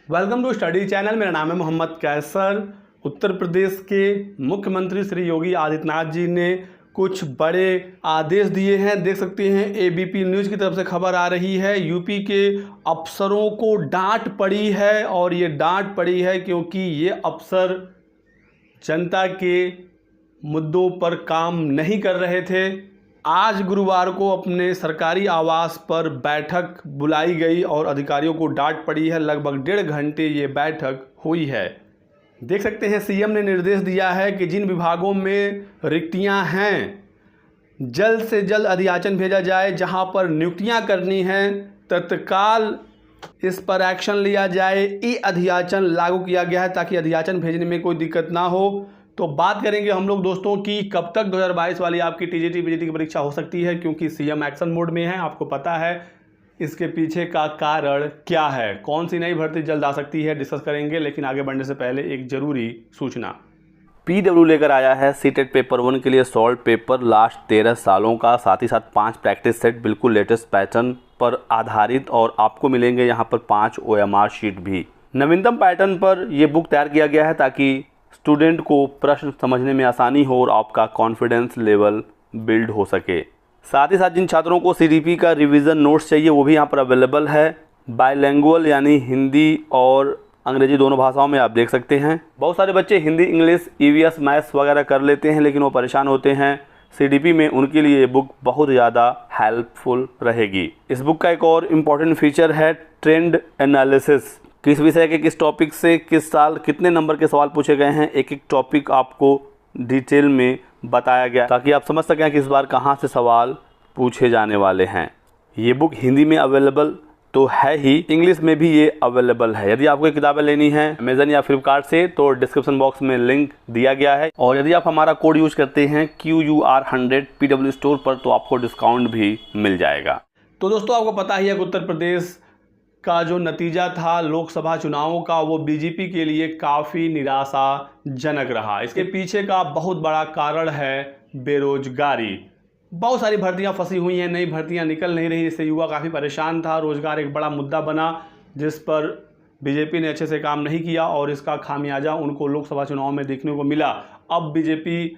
Welcome to study channel. मेरा नाम है मोहम्मद कैसर। उत्तर प्रदेश के मुख्यमंत्री श्री योगी आदित्यनाथ जी ने कुछ बड़े आदेश दिए हैं। देख सकते हैं एबीपी न्यूज़ की तरफ से खबर आ रही है। यूपी के अफसरों को डांट पड़ी है और ये डांट पड़ी है क्योंकि ये अफसर जनता के मुद्दों पर काम नहीं कर रहे थे। आज गुरुवार को अपने सरकारी आवास पर बैठक बुलाई गई और अधिकारियों को डांट पड़ी है। लगभग 1.5 घंटे ये बैठक हुई है। देख सकते हैं सीएम ने निर्देश दिया है कि जिन विभागों में रिक्तियां हैं जल्द से जल्द अधियाचन भेजा जाए। जहां पर नियुक्तियां करनी हैं तत्काल इस पर एक्शन लिया जाए। ई अधियाचन लागू किया गया है ताकि अधियाचन भेजने में कोई दिक्कत ना हो। तो बात करेंगे हम लोग दोस्तों कि कब तक 2022 वाली आपकी टीजीटी पीजीटी की परीक्षा हो सकती है, क्योंकि सीएम एक्शन मोड में है। आपको पता है इसके पीछे का कारण क्या है, कौन सी नई भर्ती जल्द आ सकती है, डिस्कस करेंगे। लेकिन आगे बढ़ने से पहले एक जरूरी सूचना। पीडब्ल्यू लेकर आया है सीटेट पेपर 1 के लिए सॉल्व पेपर लास्ट 13 सालों का, साथ ही साथ 5 प्रैक्टिस सेट बिल्कुल लेटेस्ट पैटर्न पर आधारित, और आपको मिलेंगे यहाँ पर 5 OMR शीट भी। नवीनतम पैटर्न पर यह बुक तैयार किया गया है ताकि स्टूडेंट को प्रश्न समझने में आसानी हो और आपका कॉन्फिडेंस लेवल बिल्ड हो सके। साथ ही साथ जिन छात्रों को CDP का रिवीजन नोट्स चाहिए वो भी यहाँ पर अवेलेबल है। बाइलैंग्युअल यानी हिंदी और अंग्रेजी दोनों भाषाओं में आप देख सकते हैं। बहुत सारे बच्चे हिंदी, इंग्लिश, EVS, मैथ्स वगैरह कर लेते हैं लेकिन वो परेशान होते हैं। CDP में उनके लिए ये बुक बहुत ज़्यादा हेल्पफुल रहेगी। इस बुक का एक और इम्पॉर्टेंट फीचर है ट्रेंड एनालिसिस। किस विषय के किस टॉपिक से किस साल कितने नंबर के सवाल पूछे गए हैं, एक एक टॉपिक आपको डिटेल में बताया गया ताकि आप समझ सकें कि इस बार कहाँ से सवाल पूछे जाने वाले हैं। ये बुक हिंदी में अवेलेबल तो है ही, इंग्लिश में भी ये अवेलेबल है। यदि आपको किताबें लेनी है अमेजन या फ्लिपकार्ट से तो डिस्क्रिप्शन बॉक्स में लिंक दिया गया है, और यदि आप हमारा कोड यूज करते हैं QUR100 PW स्टोर पर तो आपको डिस्काउंट भी मिल जाएगा। तो दोस्तों आपको पता ही है कि उत्तर प्रदेश का जो नतीजा था लोकसभा चुनावों का वो बीजेपी के लिए काफ़ी निराशाजनक रहा। इसके पीछे का बहुत बड़ा कारण है बेरोजगारी। बहुत सारी भर्तियां फंसी हुई हैं, नई भर्तियां निकल नहीं रही, जिससे युवा काफ़ी परेशान था। रोजगार एक बड़ा मुद्दा बना जिस पर बीजेपी ने अच्छे से काम नहीं किया और इसका खामियाजा उनको लोकसभा चुनाव में देखने को मिला। अब बीजेपी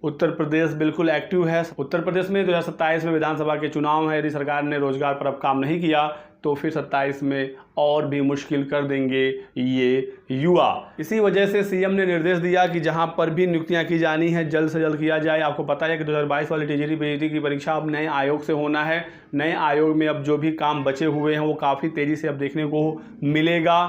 उत्तर प्रदेश बिल्कुल एक्टिव है। उत्तर प्रदेश में 2027 में विधानसभा के चुनाव है। यदि सरकार ने रोजगार पर अब काम नहीं किया तो फिर 27 में और भी मुश्किल कर देंगे ये युवा। इसी वजह से सीएम ने निर्देश दिया कि जहां पर भी नियुक्तियां की जानी है जल्द से जल्द किया जाए। आपको पता है कि 2022 वाली टीजीटी पीजीटी की परीक्षा अब नए आयोग से होना है। नए आयोग में अब जो भी काम बचे हुए हैं वो काफ़ी तेज़ी से अब देखने को मिलेगा।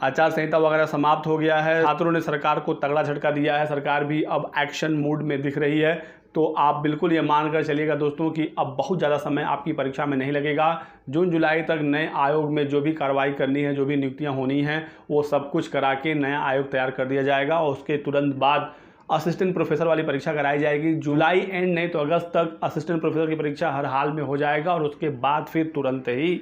आचार संहिता वगैरह समाप्त हो गया है। छात्रों ने सरकार को तगड़ा झटका दिया है। सरकार भी अब एक्शन मूड में दिख रही है। तो आप बिल्कुल ये मान कर चलिएगा दोस्तों कि अब बहुत ज़्यादा समय आपकी परीक्षा में नहीं लगेगा। जून जुलाई तक नए आयोग में जो भी कार्रवाई करनी है, जो भी नियुक्तियां होनी हैं, वो सब कुछ करा के नया आयोग तैयार कर दिया जाएगा और उसके तुरंत बाद असिस्टेंट प्रोफेसर वाली परीक्षा कराई जाएगी। जुलाई एंड नहीं तो अगस्त तक असिस्टेंट प्रोफेसर की परीक्षा हर हाल में हो जाएगा और उसके बाद फिर तुरंत ही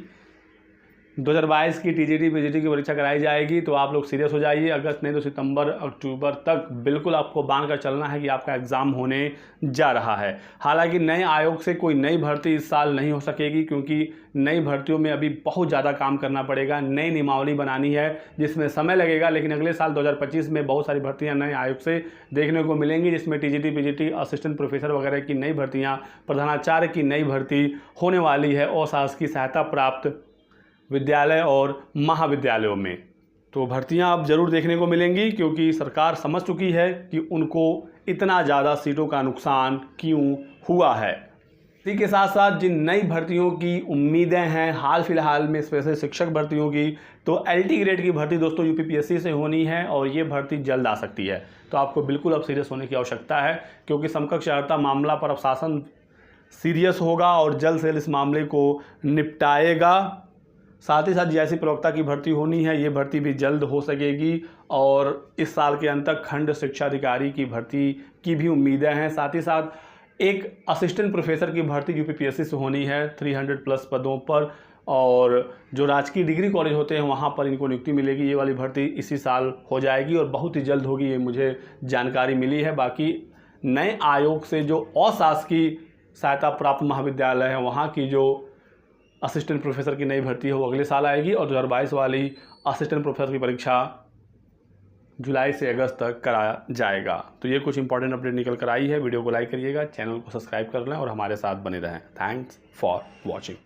2022 की टीजीटी पीजीटी की परीक्षा कराई जाएगी। तो आप लोग सीरियस हो जाइए। अगस्त नहीं तो सितंबर अक्टूबर तक बिल्कुल आपको बांध कर चलना है कि आपका एग्ज़ाम होने जा रहा है। हालांकि नए आयोग से कोई नई भर्ती इस साल नहीं हो सकेगी क्योंकि नई भर्तियों में अभी बहुत ज़्यादा काम करना पड़ेगा। नई नियमावली बनानी है जिसमें समय लगेगा, लेकिन अगले साल 2025 में बहुत सारी भर्तियाँ नए आयोग से देखने को मिलेंगी, जिसमें टीजीटी पीजीटी, असिस्टेंट प्रोफेसर वगैरह की नई भर्तियाँ, प्रधानाचार्य की नई भर्ती होने वाली है और शासकीय सहायता प्राप्त विद्यालय और महाविद्यालयों में। तो भर्तियां अब जरूर देखने को मिलेंगी क्योंकि सरकार समझ चुकी है कि उनको इतना ज़्यादा सीटों का नुकसान क्यों हुआ है। इसी के साथ साथ जिन नई भर्तियों की उम्मीदें हैं हाल फिलहाल में, स्पेशल शिक्षक भर्तियों की, तो LT ग्रेड की भर्ती दोस्तों UPPSC से होनी है और ये भर्ती जल्द आ सकती है। तो आपको बिल्कुल अब सीरियस होने की आवश्यकता है क्योंकि समकक्ष अर्हता मामला पर अब शासन सीरियस होगा और जल्द से जल्द इस मामले को निपटाएगा। साथ ही साथ जैसी प्रवक्ता की भर्ती होनी है ये भर्ती भी जल्द हो सकेगी और इस साल के अंत तक खंड शिक्षा अधिकारी की भर्ती की भी उम्मीदें हैं। साथ ही साथ एक असिस्टेंट प्रोफेसर की भर्ती UPPSC से होनी है 300+ पदों पर, और जो राजकीय डिग्री कॉलेज होते हैं वहाँ पर इनको नियुक्ति मिलेगी। ये वाली भर्ती इसी साल हो जाएगी और बहुत ही जल्द होगी, ये मुझे जानकारी मिली है। बाकी नए आयोग से जो अशासकीय सहायता प्राप्त महाविद्यालय हैं वहाँ की जो असिस्टेंट प्रोफेसर की नई भर्ती है वो अगले साल आएगी और 2022 वाली असिस्टेंट प्रोफेसर की परीक्षा जुलाई से अगस्त तक कराया जाएगा। तो ये कुछ इंपॉर्टेंट अपडेट निकल कर आई है। वीडियो को लाइक करिएगा, चैनल को सब्सक्राइब कर लें और हमारे साथ बने रहें। Thanks for watching.